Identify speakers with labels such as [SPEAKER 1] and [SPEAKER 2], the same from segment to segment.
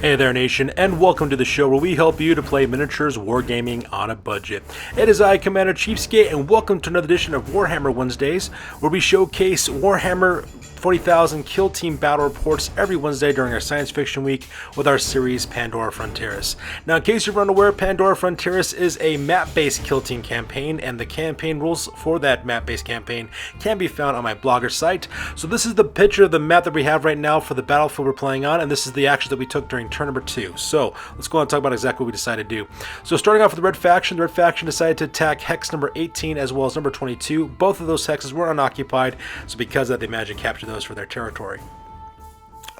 [SPEAKER 1] Hey there nation, and welcome to the show where we help you to play miniatures wargaming on a budget. It is I, Commander Cheapskate, and welcome to another edition of Warhammer-Wednesdays, where we showcase Warhammer 40,000 Kill Team battle reports every Wednesday during our science fiction week with our series Pandora Fronteris. Now, in case you're unaware, Pandora Fronteris is a map-based kill team campaign, and the campaign rules for that map-based campaign can be found on my blogger site. So this is the picture of the map that we have right now for the battlefield we're playing on, and this is the action that we took during turn number 2. So let's go on and talk about exactly what we decided to do. So starting off with the Red Faction decided to attack hex number 18 as well as number 22. Both of those hexes were unoccupied, so because of that, they managed to capture those for their territory.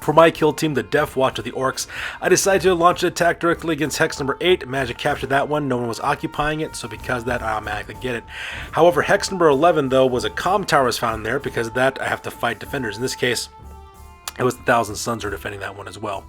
[SPEAKER 1] For my kill team, the Deffwatch of the Orks, I decided to launch an attack directly against hex number 8, managed to capture that one. No one was occupying it, so because of that, I automatically get it. However, hex number 11, though, was a comm tower was found in there. Because of that, I have to fight defenders. In this case, it was the Thousand Suns are defending that one as well.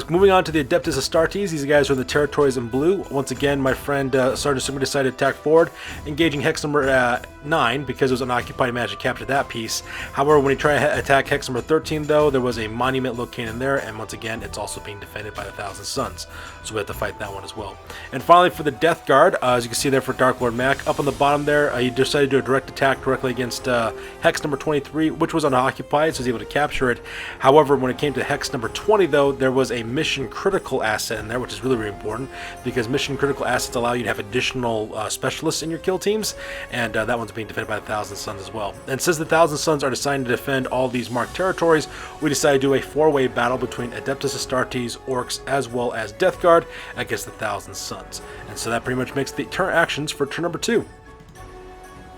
[SPEAKER 1] Moving on to the Adeptus Astartes, these guys are in the territories in blue. Once again, my friend Sergeant Super decided to attack forward, engaging hex number 9 because it was unoccupied. He managed to capture that piece. However, when he tried to attack hex number 13, though, there was a monument located in there, and once again, it's also being defended by the Thousand Suns. So we have to fight that one as well. And finally, for the Death Guard, as you can see there for Dark Lord Mac, up on the bottom there, he decided to do a direct attack directly against hex number 23, which was unoccupied, so he was able to capture it. However, when it came to hex number 20, though, there was a mission critical asset in there, which is really, really important because mission critical assets allow you to have additional specialists in your kill teams, and that one's being defended by the Thousand Suns as well. And since the Thousand Suns are designed to defend all these marked territories, we decided to do a 4-way battle between Adeptus Astartes, Orks, as well as Death Guard against the Thousand Suns. And so that pretty much makes the turn actions for turn number 2.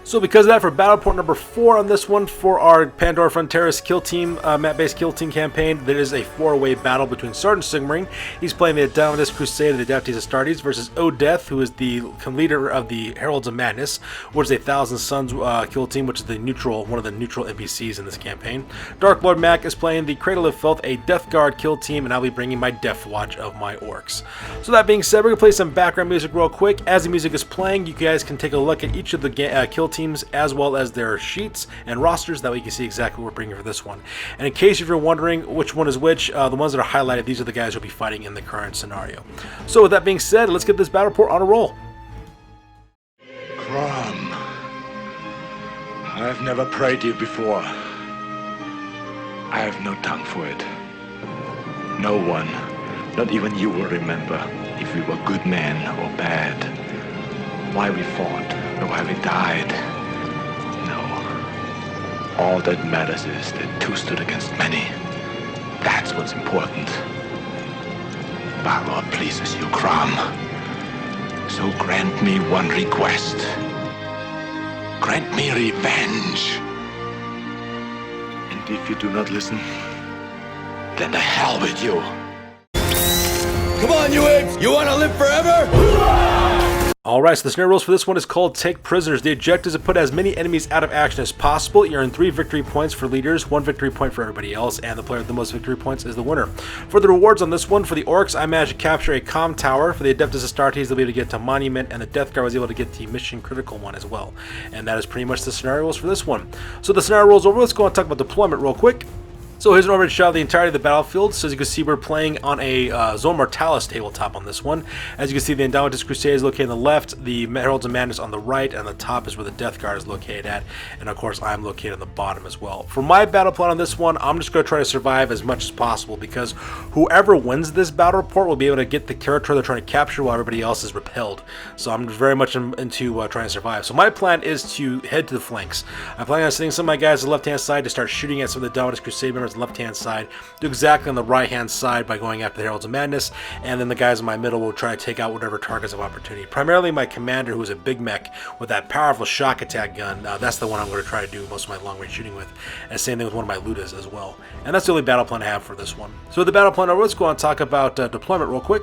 [SPEAKER 1] So because of that, for battle report number 4 on this one, for our Pandora Fronteris kill team, map-based kill team campaign, there is a 4-way battle between Sergeant Sigmaring. He's playing the Indomitus Crusade of the Adeptus Astartes versus Odeth, who is the leader of the Heralds of Madness, which is a Thousand Suns kill team, which is the neutral, one of the neutral NPCs in this campaign. Dark Lord Mac is playing the Cradle of Filth, a Death Guard kill team, and I'll be bringing my Deffwatch of my Orks. So that being said, we're going to play some background music real quick. As the music is playing, you guys can take a look at each of the kill teams as well as their sheets and rosters, that way you can see exactly what we're bringing for this one. And in case if you're wondering which one is which, the ones that are highlighted, these are the guys who'll be fighting in the current scenario. So with that being said, let's get this battle report on a roll.
[SPEAKER 2] Crom, I've never prayed you before. I have no tongue for it. No one, not even you, will remember if we were good men or bad, why we fought, or why we died. No. All that matters is that two stood against many. That's what's important. Balor pleases you, Crom. So grant me one request. Grant me revenge. And if you do not listen, then the hell with you.
[SPEAKER 3] Come on, you apes! You want to live forever?
[SPEAKER 1] Alright, so the scenario rules for this one is called Take Prisoners. The objective is to put as many enemies out of action as possible. You earn 3 victory points for leaders, 1 victory point for everybody else, and the player with the most victory points is the winner. For the rewards on this one, for the Orks, I managed to capture a comm tower. For the Adeptus Astartes, they'll be able to get to Monument, and the Death Guard was able to get the mission critical one as well. And that is pretty much the scenario rules for this one. So the scenario rules over, let's go and talk about deployment real quick. So here's an overhead shot of the entirety of the battlefield. So as you can see, we're playing on a Zone Mortalis tabletop on this one. As you can see, the Indomitus Crusade is located on the left, the Heralds of Madness on the right, and the top is where the Death Guard is located at. And of course, I'm located on the bottom as well. For my battle plan on this one, I'm just going to try to survive as much as possible, because whoever wins this battle report will be able to get the territory they're trying to capture while everybody else is repelled. So I'm very much into trying to survive. So my plan is to head to the flanks. I'm planning on sending some of my guys to the left-hand side to start shooting at some of the Indomitus Crusade members on the left-hand side, do exactly on the right-hand side by going after the Heralds of Madness, and then the guys in my middle will try to take out whatever targets of opportunity. Primarily my commander, who is a big mech with that powerful shock attack gun. That's the one I'm going to try to do most of my long-range shooting with, and same thing with one of my Ludas as well. And that's the only battle plan I have for this one. So with the battle plan over, let's go on and talk about deployment real quick.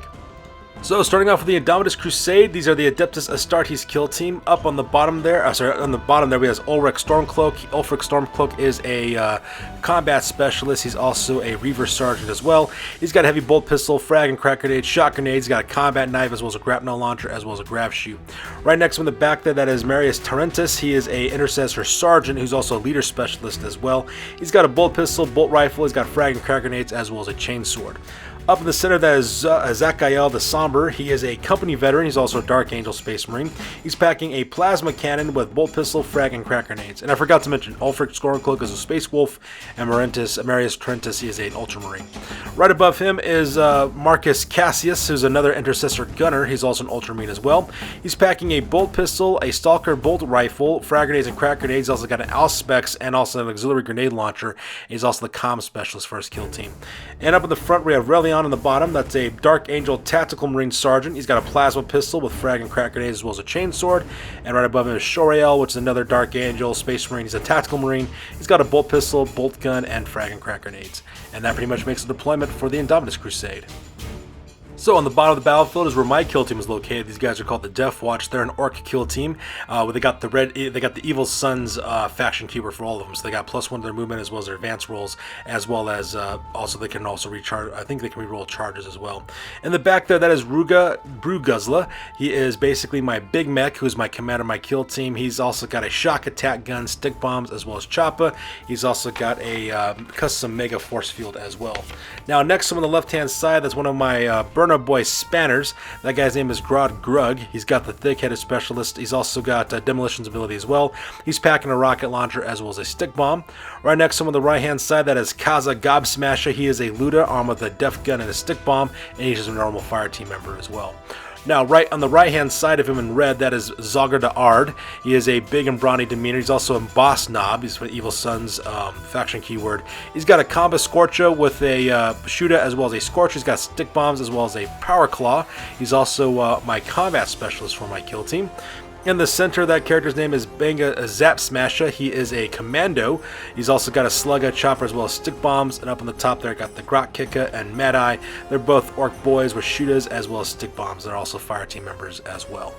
[SPEAKER 1] So starting off with the Indomitus Crusade, these are the Adeptus Astartes kill team. Up on the bottom there, on the bottom there we have Ulrich Stormcloak. Ulrich Stormcloak is a combat specialist. He's also a Reaver Sergeant as well. He's got a heavy bolt pistol, frag and crack grenades, shot grenades. He's got a combat knife as well as a grapnel launcher as well as a grav shoot. Right next to him in the back there, that is Marius Tarentus. He is a Intercessor Sergeant who's also a leader specialist as well. He's got a bolt pistol, bolt rifle. He's got frag and crack grenades as well as a chainsword. Up in the center, that is Zakael the Somber. He is a company veteran. He's also a Dark Angel Space Marine. He's packing a plasma cannon with bolt pistol, frag, and crack grenades. And I forgot to mention, Ulfric Scorncloak is a Space Wolf, and Marius Trentus is an Ultramarine. Right above him is Marcus Cassius, who's another Intercessor Gunner. He's also an Ultramarine as well. He's packing a bolt pistol, a Stalker bolt rifle, frag grenades, and crack grenades. He's also got an Auspex and also an auxiliary grenade launcher. He's also the comm specialist for his kill team. And up in the front, we have Relion on the bottom. That's a Dark Angel Tactical Marine Sergeant. He's got a plasma pistol with frag and crack grenades as well as a chainsword. And right above him is Shoriel, which is another Dark Angel Space Marine. He's a Tactical Marine. He's got a bolt pistol, bolt gun, and frag and crack grenades. And that pretty much makes the deployment for the Indomitus Crusade. So on the bottom of the battlefield is where my kill team is located. These guys are called the Deffwatch. They're an Ork kill team. They got the Evil Sons faction keeper for all of them. So they got +1 to their movement as well as their advance rolls, as well as also they can also recharge. I think they can reroll charges as well. In the back there, that is Bruguzla. He is basically my big mech, who's my commander of my kill team. He's also got a shock attack gun, stick bombs, as well as choppa. He's also got a custom mega force field as well. Now next to him on the left hand side, that's one of my Burner Boy Spanners. That guy's name is Grod Grug. He's got the thick-headed specialist. He's also got demolitions ability as well. He's packing a rocket launcher as well as a stick bomb. Right next to him on the right-hand side, that is Kaza Gobsmasher. He is a Luda armed with a def gun and a stick bomb, and he's just a normal fire team member as well. Now, right on the right-hand side of him in red, that is Zogger the Ard. He is a big and brawny demeanor. He's also a boss knob. He's from Evil Sons faction keyword. He's got a combo Scorcha with a Shooter as well as a Scorch. He's got stick bombs as well as a Power Claw. He's also my combat specialist for my kill team. In the center, that character's name is Banga Zap Smasher. He is a commando. He's also got a Slugga chopper as well as stick bombs. And up on the top there, got the Grot Kicka and Mad Eye. They're both Ork boys with shooters as well as stick bombs. They're also fire team members as well.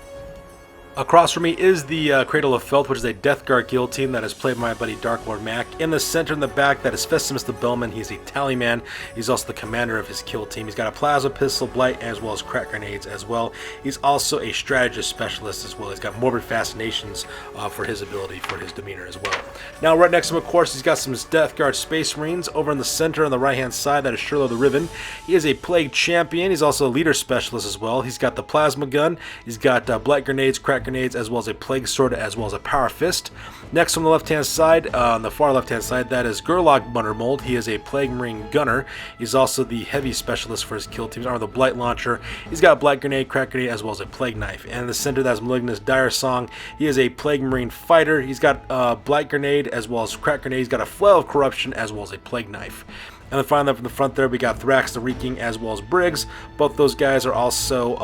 [SPEAKER 1] Across from me is the Cradle of Filth, which is a Death Guard guild team that is played by my buddy Dark Lord Mac. In the center in the back, that is Festimus the Bellman. He's a Tallyman. He's also the commander of his kill team. He's got a plasma pistol, blight, as well as crack grenades as well. He's also a strategist specialist as well. He's got morbid fascinations for his ability, for his demeanor as well. Now, right next to him, of course, he's got some Death Guard Space Marines. Over in the center on the right-hand side, that is Shurlo the Riven. He is a Plague Champion. He's also a leader specialist as well. He's got the plasma gun. He's got blight grenades, crack grenades, as well as a plague sword, as well as a power fist. Next on the left-hand side, on the far left-hand side, that is Gerlach Bundermold. He is a plague marine gunner. He's also the heavy specialist for his kill teams. Armed with a blight launcher. He's got a blight grenade, crack grenade, as well as a plague knife. And in the center, that's Malignus Dire Song. He is a plague marine fighter. He's got blight grenade as well as crack grenade. He's got a flail of corruption as well as a plague knife. And then finally up in the front there, we got Thrax the Reeking as well as Briggs. Both those guys are also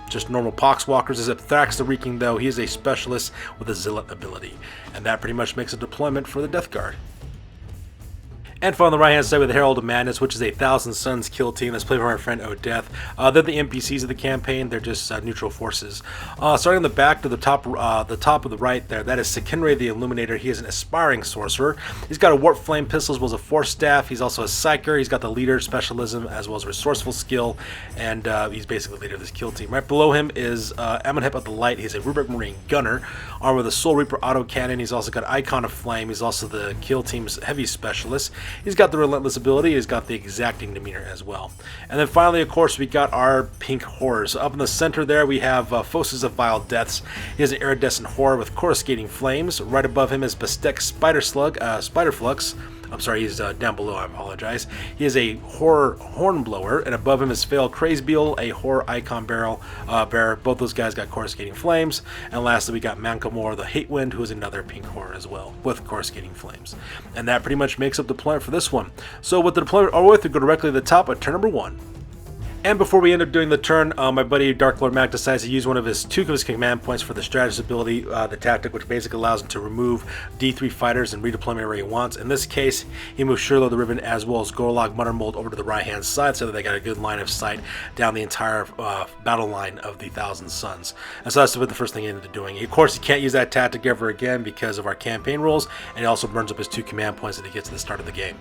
[SPEAKER 1] just normal poxwalkers, except Thrax the Reeking, though, he is a specialist with a Zealot ability. And that pretty much makes a deployment for the Death Guard. And on the right-hand side with the Herald of Madness, which is a Thousand Suns kill team that's played by our friend Odeth. They're the NPCs of the campaign. They're just neutral forces. Starting on the back to the top of the right there, that is Sekinre the Illuminator. He is an aspiring sorcerer. He's got a Warp Flame pistol as well as a Force Staff. He's also a Psyker. He's got the leader specialism as well as resourceful skill, and he's basically the leader of this kill team. Right below him is Amenhotep of the Light. He's a Rubric Marine gunner, armed with a Soul Reaper autocannon. He's also got Icon of Flame. He's also the kill team's heavy specialist. He's got the Relentless ability. He's got the Exacting demeanor as well. And then finally, of course, we got our Pink Horrors. Up in the center there, we have Fosses of Vile Deaths. He has an iridescent horror with coruscating flames. Right above him is Bastek Spiderflux. I'm sorry, he's down below, I apologize. He is a horror hornblower, and above him is Fail Crazebeal, a horror icon bearer. Both those guys got coruscating flames. And lastly, we got Mankamor, the Hatewind, who is another pink horror as well, with coruscating flames. And that pretty much makes up the deployment for this one. So with the deployment over with, we go directly to the top at turn number 1. And before we end up doing the turn, my buddy Dark Lord Mac decides to use one of his 2 of his command points for the strategist ability, the tactic, which basically allows him to remove D3 fighters and redeploy wherever he wants. In this case, he moves Shurlo the Riven as well as Gorlog Muttermold over to the right-hand side so that they got a good line of sight down the entire battle line of the Thousand Suns. And so that's the first thing he ended up doing. Of course, he can't use that tactic ever again because of our campaign rules, and he also burns up his 2 command points that he gets at the start of the game.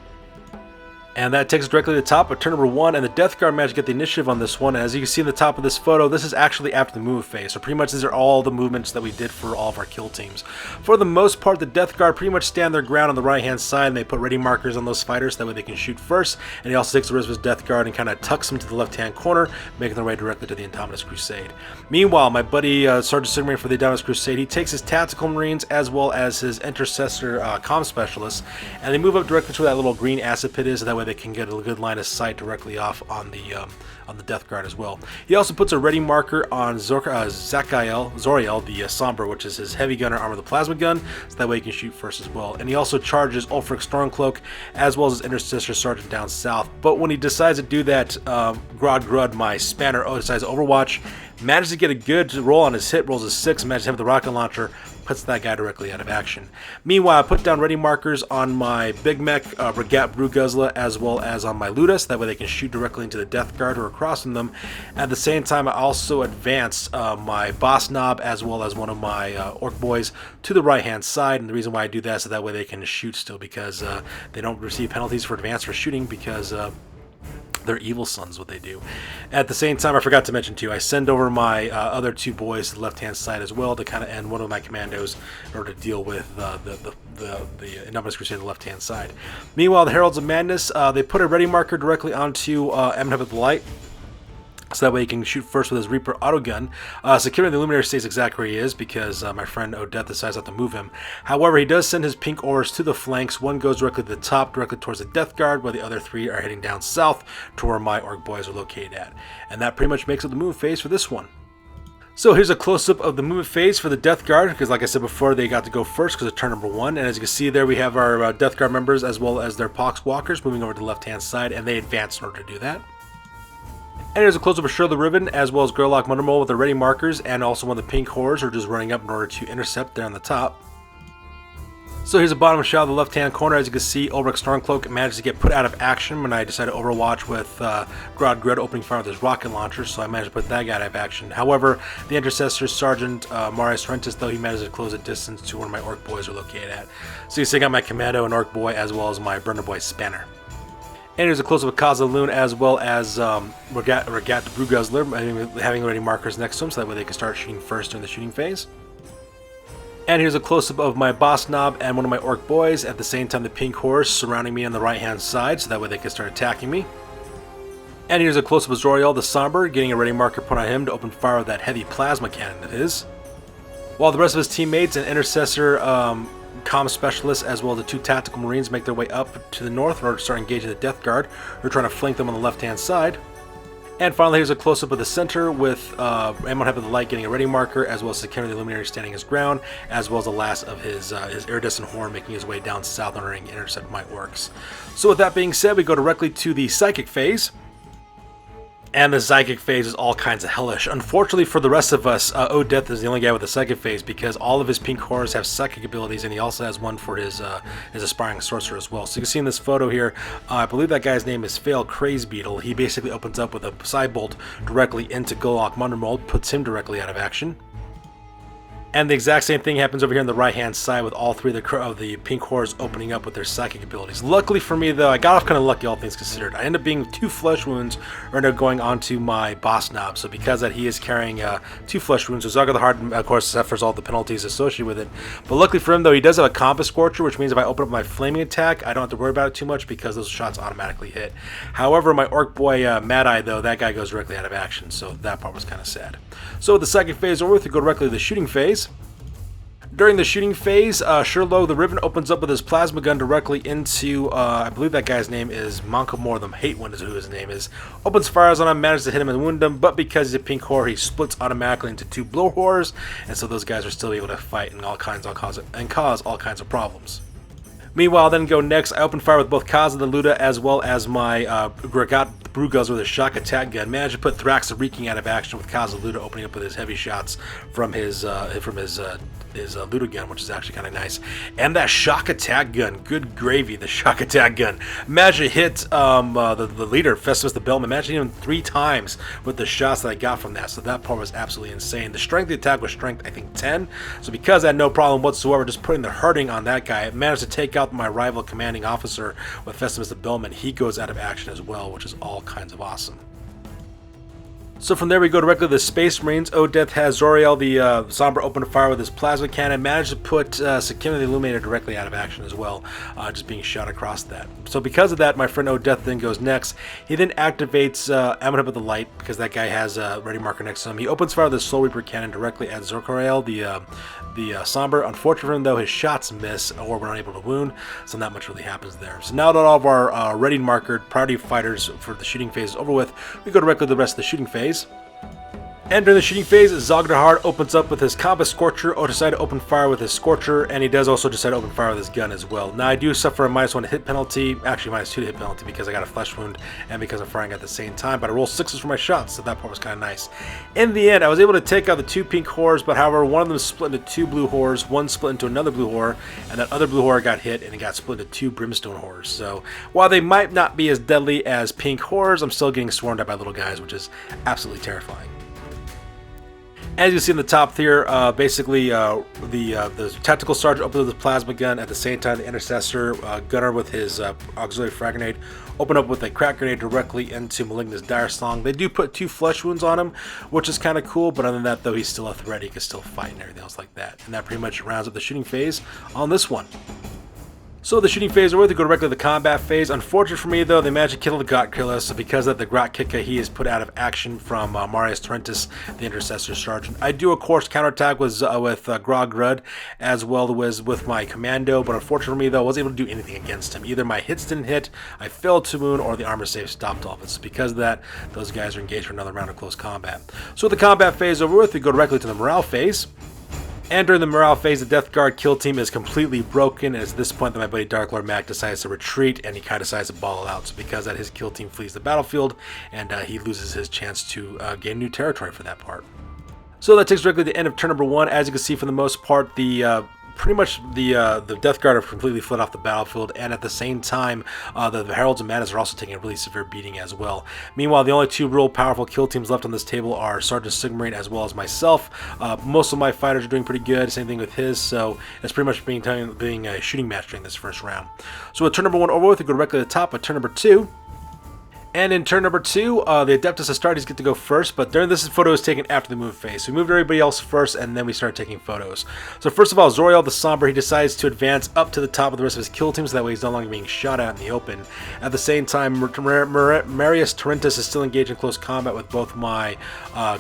[SPEAKER 1] And that takes us directly to the top of turn number 1, and the Death Guard managed to get the initiative on this one. And as you can see in the top of this photo, this is actually after the move phase. So pretty much these are all the movements that we did for all of our kill teams. For the most part, the Death Guard pretty much stand their ground on the right-hand side, and they put ready markers on those fighters, so that way they can shoot first. And he also takes the rest of his Death Guard and kind of tucks them to the left-hand corner, making their way directly to the Indomitus Crusade. Meanwhile, my buddy Sergeant Sigmund for the Indomitus Crusade, he takes his Tactical Marines as well as his Intercessor Comm Specialists, and they move up directly to where that little green acid pit is, so that way they can get a good line of sight directly off on the Death Guard as well. He also puts a ready marker on Zoriel, the Somber, which is his heavy gunner armor, the plasma gun, so that way he can shoot first as well. And he also charges Ulfric Stormcloak as well as his Intercessor Sergeant down south. But when he decides to do that, Grod, my Spanner, decides to Overwatch, manages to get a good roll on his hit, rolls a 6, manages to hit with the rocket launcher, puts that guy directly out of action. Meanwhile, I put down ready markers on my Big Mech, Regat Bruguzla, as well as on my Ludus, that way they can shoot directly into the Death Guard who are crossing them. At the same time, I also advanced my Boss Knob as well as one of my Orc boys to the right-hand side, and the reason why I do that is so that way they can shoot still, because they don't receive penalties for advance for shooting, because they're evil sons, what they do. At the same time, I forgot to mention too, I send over my other 2 boys to the left-hand side as well to kind of end one of my commandos in order to deal with the Indomitus Crusade on the left-hand side. Meanwhile, the Heralds of Madness, they put a ready marker directly onto Amenhotep of the Light, so that way he can shoot first with his Reaper autogun. Securing the Luminary stays exactly where he is, because my friend Odette decides not to move him. However, he does send his pink ores to the flanks. One goes directly to the top, directly towards the Death Guard, while the other 3 are heading down south to where my Orc boys are located at. And that pretty much makes it the move phase for this one. So here's a close-up of the movement phase for the Death Guard, because like I said before, they got to go first because of turn number 1. And as you can see there, we have our Death Guard members as well as their Poxwalkers moving over to the left-hand side, and they advance in order to do that. And here's a close-up of Shirley Ribbon, as well as Gerlach Mundermole with the ready markers, and also one of the pink horrors are just running up in order to intercept there on the top. So here's a bottom shot of the left-hand corner. As you can see, Ulfric Stormcloak managed to get put out of action when I decided to Overwatch with Grod opening fire with his rocket launcher, so I managed to put that guy out of action. However, the Intercessor Sergeant Marius Rentis, though, he managed to close a distance to where my Orc boys are located at. So you see I got my Commando and Orc boy, as well as my Burner boy Spanner. And here's a close-up of Kaza Loon, as well as Regat Bruguzler, having ready markers next to him, so that way they can start shooting first during the shooting phase. And here's a close-up of my Boss Knob and one of my Orc boys, at the same time the pink horse surrounding me on the right-hand side, so that way they can start attacking me. And here's a close-up of Zoriel the Somber, getting a ready marker put on him to open fire with that heavy plasma cannon of his. While the rest of his teammates and Intercessor Comm Specialists, as well as the 2 Tactical Marines, make their way up to the north in order to start engaging the Death Guard, who are trying to flank them on the left-hand side. And finally, here's a close-up of the center with Amenhotep of the Light getting a ready marker, as well as securing the Luminary standing his ground, as well as the last of his iridescent horn making his way down south in order to intercept my Orcs. So with that being said, we go directly to the Psychic phase. And the Psychic phase is all kinds of hellish. Unfortunately for the rest of us, Odette is the only guy with the Psychic phase, because all of his pink horrors have psychic abilities, and he also has one for his Aspiring Sorcerer as well. So you can see in this photo here, I believe that guy's name is Fail Craze Beetle. He basically opens up with a Psybolt directly into Gerlach Mundermole, puts him directly out of action. And the exact same thing happens over here on the right-hand side with all 3 of the pink horrors opening up with their psychic abilities. Luckily for me, though, I got off kind of lucky, all things considered. I ended up being 2 flesh wounds, or ended up going onto my Boss Knob. So because that he is carrying 2 flesh wounds, so Zog of the Heart, of course, suffers all the penalties associated with it. But luckily for him, though, he does have a Compass Scorcher, which means if I open up my flaming attack, I don't have to worry about it too much because those shots automatically hit. However, my Orc boy Mad Eye, though, that guy goes directly out of action, so that part was kind of sad. So with the Psychic phase over with, we go directly to the Shooting phase. During the shooting phase, Shirlo the Riven opens up with his plasma gun directly into, I believe that guy's name is Monkamore the Hate One is who his name is. Opens fires on him, manages to hit him and wound him, but because he's a pink horror, he splits automatically into 2 blow horrors, and so those guys are still able to fight and cause all kinds of problems. Meanwhile, then go next, I open fire with both Kaza the Luda as well as my Regat Bruguzler with a shock attack gun. Managed to put Thrax the Reeking out of action with Kaza the Luda opening up with his heavy shots from his with his Ludo gun, which is actually kind of nice. And that shock attack gun, good gravy, the shock attack gun. Imagine it hit the leader, Festivus the Bellman. Imagine him 3 times with the shots that I got from that. So that part was absolutely insane. The strength of the attack was strength, I think, 10. So because I had no problem whatsoever just putting the hurting on that guy, I managed to take out my rival commanding officer with Festivus the Bellman. He goes out of action as well, which is all kinds of awesome. So from there we go directly to the Space Marines. Odeth has Zoriel the Somber open fire with his plasma cannon. Managed to put Sakima the Illuminator directly out of action as well, just being shot across that. So because of that, my friend Odeth then goes next. He then activates Amenhotep of the Light, because that guy has a ready marker next to him. He opens fire with his Soul Reaper cannon directly at Zoriel the Somber. Unfortunately for him though, his shots miss or were unable to wound, so not much really happens there. So now that all of our ready markered priority fighters for the shooting phase is over with, we go directly to the rest of the shooting phase. And during the shooting phase, Zogdahard opens up with his Combat Scorcher, or decide to open fire with his Scorcher, and he does also decide to open fire with his gun as well. Now I do suffer a -1 hit penalty, actually -2 hit penalty, because I got a flesh wound and because I'm firing at the same time, but I roll 6s for my shots, so that part was kind of nice. In the end, I was able to take out the 2 pink horrors, but however, one of them split into 2 blue horrors, one split into another blue horror, and that other blue horror got hit, and it got split into 2 brimstone horrors. So while they might not be as deadly as pink horrors, I'm still getting swarmed at by little guys, which is absolutely terrifying. As you see in the top tier, basically the tactical sergeant opens with his plasma gun. At the same time, the intercessor gunner with his auxiliary frag grenade open up with a crack grenade directly into Malignus Dire Song. They do put 2 flesh wounds on him, which is kind of cool, but other than that though, he's still a threat. He can still fight and everything else like that. And that pretty much rounds up the shooting phase on this one. So the shooting phase, we're going to go directly to the combat phase. Unfortunate for me though, they managed to kill the Grot Killer, so because of the Grot Kika, he is put out of action from Marius Tarentus, the Intercessor Sergeant. I do of course counterattack with Grog Rudd as well as with my Commando, but unfortunately for me though, I wasn't able to do anything against him. Either my hits didn't hit, I failed to wound, or the armor save stopped all of it. So because of that, those guys are engaged for another round of close combat. So with the combat phase over with, we go directly to the morale phase. And during the morale phase, the Death Guard kill team is completely broken, and it's at this point that my buddy Dark Lord Mac decides to retreat, and he kind of decides to ball out. So because that, his kill team flees the battlefield, and he loses his chance to gain new territory for that part. So that takes directly to the end of turn number 1. As you can see, for the most part, pretty much the Death Guard have completely fled off the battlefield, and at the same time, the Heralds of Madness are also taking a really severe beating as well. Meanwhile, the only 2 real powerful kill teams left on this table are Sergeant Sigmarine as well as myself. Most of my fighters are doing pretty good, same thing with his, so it's pretty much being a shooting match during this first round. So with turn number 1 over with, we go directly to the top of turn number 2. And in turn number 2, the Adeptus Astartes get to go first, but this photo is taken after the move phase. So we moved everybody else first, and then we started taking photos. So first of all, Zoriel the Somber, he decides to advance up to the top of the rest of his kill team, so that way he's no longer being shot at in the open. At the same time, Marius Tarentus is still engaged in close combat with both my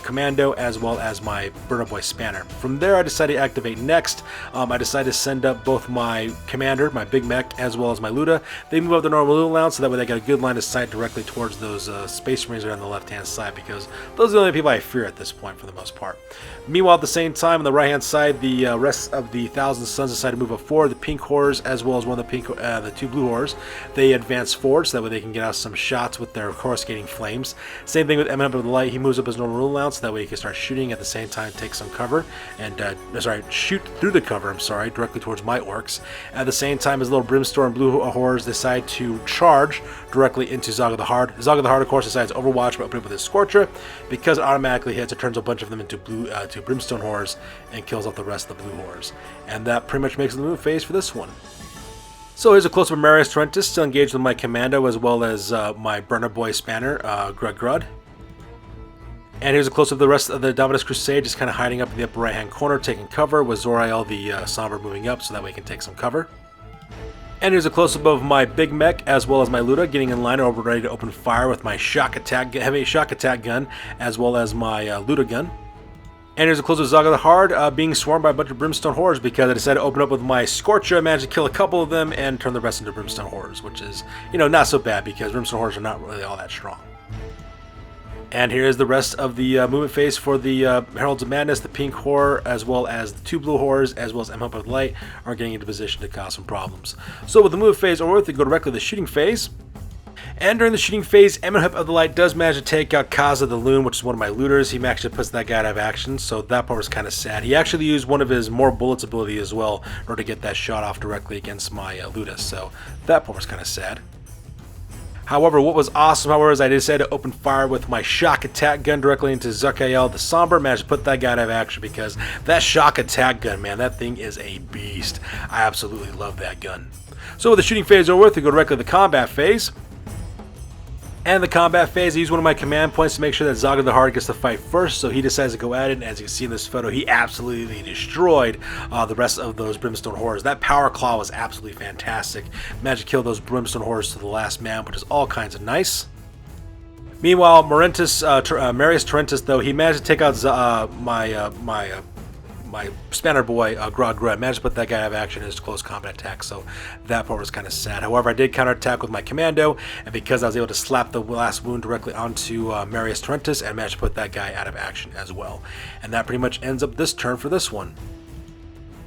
[SPEAKER 1] Commando as well as my Burner Boy Spanner. From there, I decided to activate next. I decided to send up both my Commander, my Big Mech, as well as my Luda. They move up the normal Luda allowance, so that way they got a good line of sight directly towards those Space Marines that are on the left-hand side, because those are the only people I fear at this point for the most part. Meanwhile, at the same time, on the right-hand side, the rest of the Thousand Suns decide to move up forward. The pink horrors, as well as one of the 2 blue horrors, they advance forward so that way they can get out some shots with their coruscating flames. Same thing with Eminent of the Light. He moves up his normal rule allowance, so that way he can start shooting at the same time, take some cover, and shoot through the cover. Directly towards my Orks. At the same time, his little Brimstone blue horrors decide to charge directly into Zog of the Hard. Zog of the Hard, of course, decides to Overwatch by opening up with his Scorcher. Because it automatically hits, it turns a bunch of them into to Brimstone horrors and kills off the rest of the blue horrors. And that pretty much makes the move phase for this one. So here's a close-up of Marius Tarentus, still engaged with my Commando as well as my Burner Boy Spanner, Grud. And here's a close-up of the rest of the Indomitus Crusade, just kind of hiding up in the upper right-hand corner, taking cover, with Zoriel the Somber moving up so that way he can take some cover. And here's a close-up of my Big Mech as well as my Luda getting in line over ready to open fire with my heavy shock attack gun as well as my Luda gun. And here's a close-up of Zog of the Hard being swarmed by a bunch of Brimstone Horrors, because I decided to open up with my Scorcher. I managed to kill a couple of them and turn the rest into Brimstone Horrors, which is, not so bad because Brimstone Horrors are not really all that strong. And here is the rest of the movement phase for the Heralds of Madness. The pink horror, as well as the 2 blue horrors, as well as Amenhotep of the Light, are getting into position to cause some problems. So with the movement phase over with, we go directly to the shooting phase. And during the shooting phase, Amenhotep of the Light does manage to take out Kaza the Loon, which is one of my looters. He actually puts that guy out of action, so that part was kind of sad. He actually used one of his more bullets ability as well in order to get that shot off directly against my Ludus, so that part was kind of sad. However, what was awesome, however, is I decided to open fire with my shock attack gun directly into Zakael the Somber. Managed to put that guy out of action because that shock attack gun, man, that thing is a beast. I absolutely love that gun. So with the shooting phase over with, we go directly to the combat phase. And the combat phase, I use one of my command points to make sure that Zaga the Hard gets to fight first, so he decides to go at it, and as you can see in this photo, he absolutely destroyed the rest of those Brimstone Horrors. That Power Claw was absolutely fantastic. Managed to kill those Brimstone Horrors to the last man, which is all kinds of nice. Meanwhile, Marius Torrentus, though, he managed to take out my Spanner boy, Grog Grutt. Managed to put that guy out of action in his close combat attack, so that part was kind of sad. However, I did counterattack with my Commando, and because I was able to slap the last wound directly onto Marius Torrentus, and managed to put that guy out of action as well. And that pretty much ends up this turn for this one.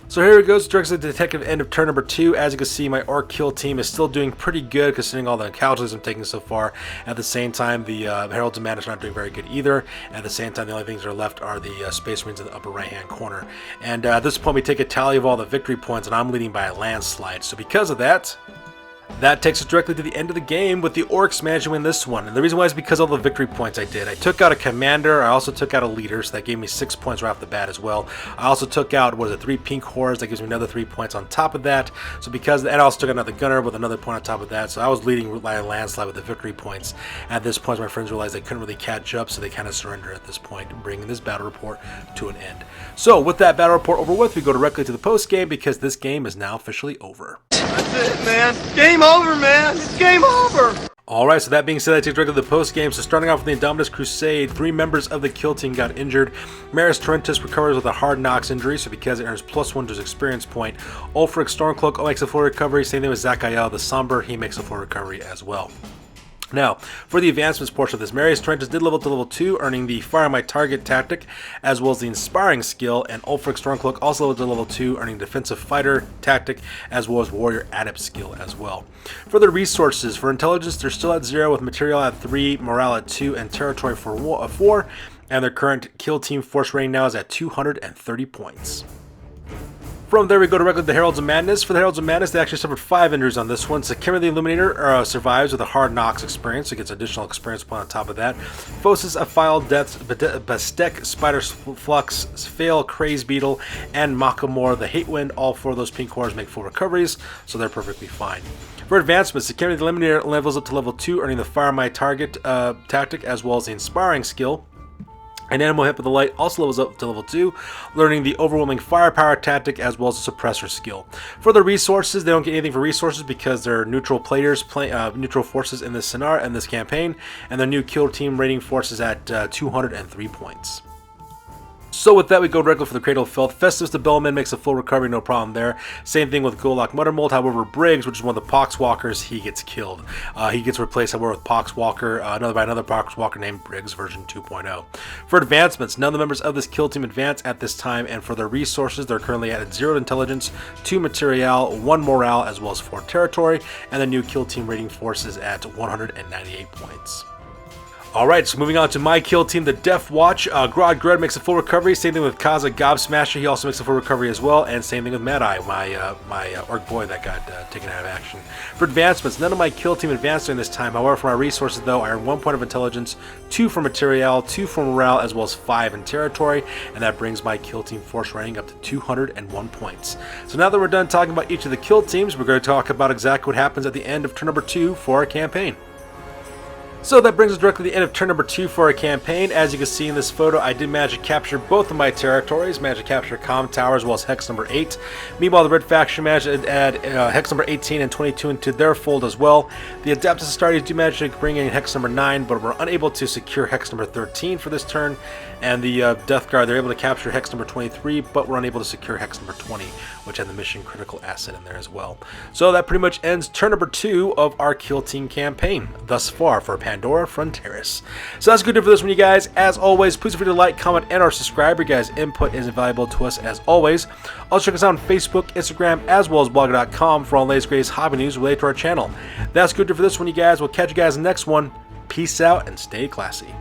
[SPEAKER 1] So here it goes, directly to the detective end of turn number 2. As you can see, my Orc kill team is still doing pretty good considering all the casualties I'm taking so far. At the same time, the Heralds of Madness are not doing very good either. At the same time, the only things that are left are the Space Marines in the upper right-hand corner. And at this point, we take a tally of all the victory points, and I'm leading by a landslide. So because of that, that takes us directly to the end of the game with the Orcs managing to win this one. And the reason why is because of all the victory points I did. I took out a commander, I also took out a leader, so that gave me 6 points right off the bat as well. I also took out, 3 pink horrors, that gives me another 3 points on top of that. So because, and I also took out another gunner with another point on top of that. So I was leading by a landslide with the victory points. At this point, my friends realized they couldn't really catch up, so they kind of surrendered at this point, bringing this battle report to an end. So with that battle report over with, we go directly to the post game because this game is now officially over.
[SPEAKER 3] That's it, man. Game over, man. It's game over.
[SPEAKER 1] Alright, so that being said, I take directly to the post game. So starting off with the Indomitus Crusade, 3 members of the kill team got injured. Marius Torrentus recovers with a hard knocks injury, so because it earns +1 to his experience point. Ulfric Stormcloak makes a full recovery. Same thing with Zakael the Somber, he makes a full recovery as well. Now, for the advancements portion of this, Marius Torrentus did level to level 2, earning the Fire My Target tactic, as well as the Inspiring skill, and Ulfric Stormcloak also leveled to level 2, earning Defensive Fighter tactic, as well as Warrior Adept skill as well. For the resources, for Intelligence, they're still at 0, with Material at 3, Morale at 2, and Territory for 4, and their current kill team force rating now is at 230 points. From there, we go directly to the Heralds of Madness. For the Heralds of Madness, they actually suffered 5 injuries on this one. Sakira the Illuminator survives with a hard knocks experience, so gets additional experience point on top of that. Phosis, Afile, Deaths, Bastek, Spider's Flux, Fail, Craze Beetle, and Makamor the Hate Wind. All 4 of those pink cores make full recoveries, so they're perfectly fine. For advancements, Sakira the Eliminator levels up to level 2, earning the Fire My Target tactic, as well as the Inspiring skill. And Amenhotep of the Light also levels up to level 2, learning the Overwhelming Firepower tactic as well as the Suppressor skill. For the resources, they don't get anything for resources because they're neutral players, neutral forces in this scenario, in this campaign, and their new kill team rating force is at 203 points. So with that, we go directly for the Cradle of Filth. Festus the Bellman makes a full recovery, no problem there. Same thing with Golok Muttermold. However, Briggs, which is one of the Poxwalkers, he gets killed. He gets replaced, however, with Poxwalker, by another Poxwalker named Briggs, version 2.0. For advancements, none of the members of this kill team advance at this time, and for their resources, they're currently at 0 Intelligence, 2 Material, 1 Morale, as well as 4 Territory, and the new kill team rating force is at 198 points. Alright, so moving on to my kill team, the Deffwatch. Grog Grutt makes a full recovery. Same thing with Kaza Gobsmasher. He also makes a full recovery as well. And same thing with Mad Eye, my Orc boy that got taken out of action. For advancements, none of my kill team advanced during this time. However, for my resources, though, I earned 1 point of Intelligence, 2 for Material, 2 for Morale, as well as 5 in Territory. And that brings my kill team force rating up to 201 points. So now that we're done talking about each of the kill teams, we're going to talk about exactly what happens at the end of turn number 2 for our campaign. So that brings us directly to the end of turn number 2 for our campaign. As you can see in this photo, I did manage to capture both of my territories, managed to capture Comm Tower as well as Hex number 8. Meanwhile, the Red Faction managed to add Hex number 18 and 22 into their fold as well. The Adeptus Astartes do manage to bring in Hex number 9, but were unable to secure Hex number 13 for this turn. And the Death Guard, they're able to capture Hex number 23, but were unable to secure Hex number 20, which had the mission critical asset in there as well. So that pretty much ends turn number 2 of our Kill Team campaign thus far for Pandora Pandora Fronteris. So that's good for this one, you guys. As always, please feel free to like, comment, and or subscribe. Your guys' input is invaluable to us as always. Also check us out on Facebook, Instagram, as well as blog.com for all the latest greatest hobby news related to our channel. That's good for this one, you guys. We'll catch you guys in the next one. Peace out and stay classy.